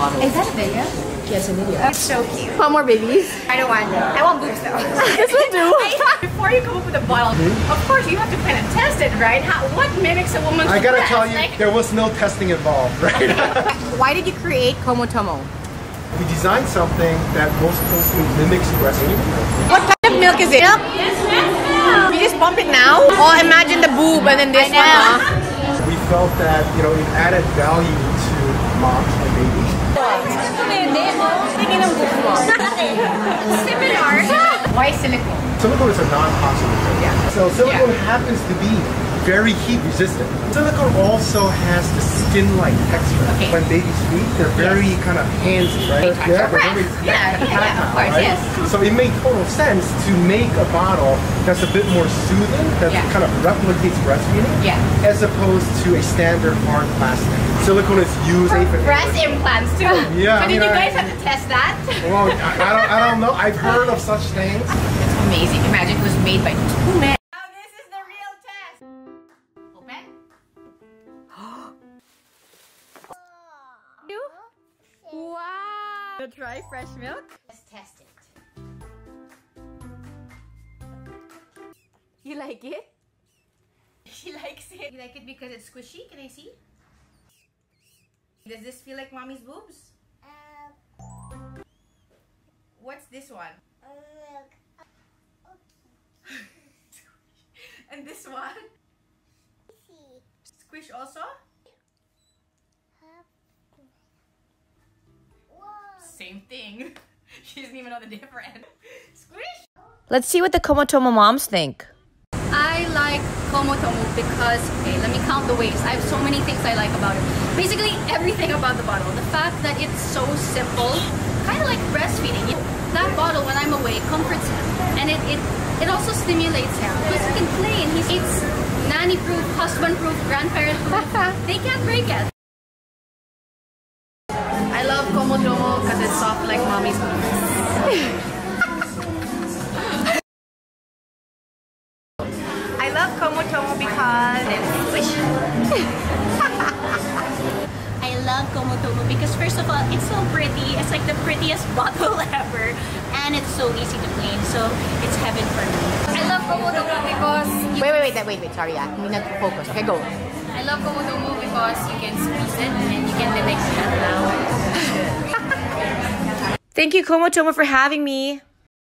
bottle. Is that a video? Yes, a video. That's so cute. Want more babies? I don't want them. I want boobs though. This will do. Before you come up with a bottle, of course you have to kind of test it, right? What mimics a woman's I gotta breast? tell you, there was no testing involved, right? Why did you create Como Tomo? We designed something that most closely mimics breastfeeding. What kind of milk is it? Yes, ma'am. You just pump it now? Or imagine the boob and then this one, huh? We felt that, you know, it added value to moms and babies. Similar. Why silicone? Silicone is a non-toxic material. Yeah. So silicone happens to be very heat resistant. Silicone also has the skin-like texture. Okay. When babies feed, they're very kind of handsy, right? Yeah, very of course, right? yes. So it made total sense to make a bottle that's a bit more soothing, that kind of replicates breastfeeding, as opposed to a standard hard plastic. Silicone is used for breast implants too. Yeah. So did you guys have to test that? Well, I don't know. I've heard of such things. It's amazing. Imagine it was made by 2 men. Now this is the real test. Open. Wow! Wanna try fresh milk? Let's test it. You like it? She likes it. You like it because it's squishy? Can I see? Does this feel like mommy's boobs? What's this one? And this one? Squish also? Same thing. She doesn't even know the difference. Squish! Let's see what the Como Tomo moms think. I like Como Tomo because, okay, let me count the ways. I have so many things I like about it. Basically, everything about the bottle. The fact that it's so simple, kind of like breastfeeding. That bottle, when I'm away, comforts him. And it also stimulates him. Because he can play and it's nanny-proof, husband-proof, grandparent-proof. They can't break it. I love Como Tomo because it's soft like mommy's boobs. I love Como Tomo because it's squishy. I love Como Tomo because first of all, it's so pretty. It's like the prettiest bottle ever. And it's so easy to clean. So it's heaven for me. I love Como Tomo because... Wait, sorry, you need to focus. Okay, go. I love Como Tomo because you can squeeze it and you can mimic that now. Thank you, Como Tomo, for having me.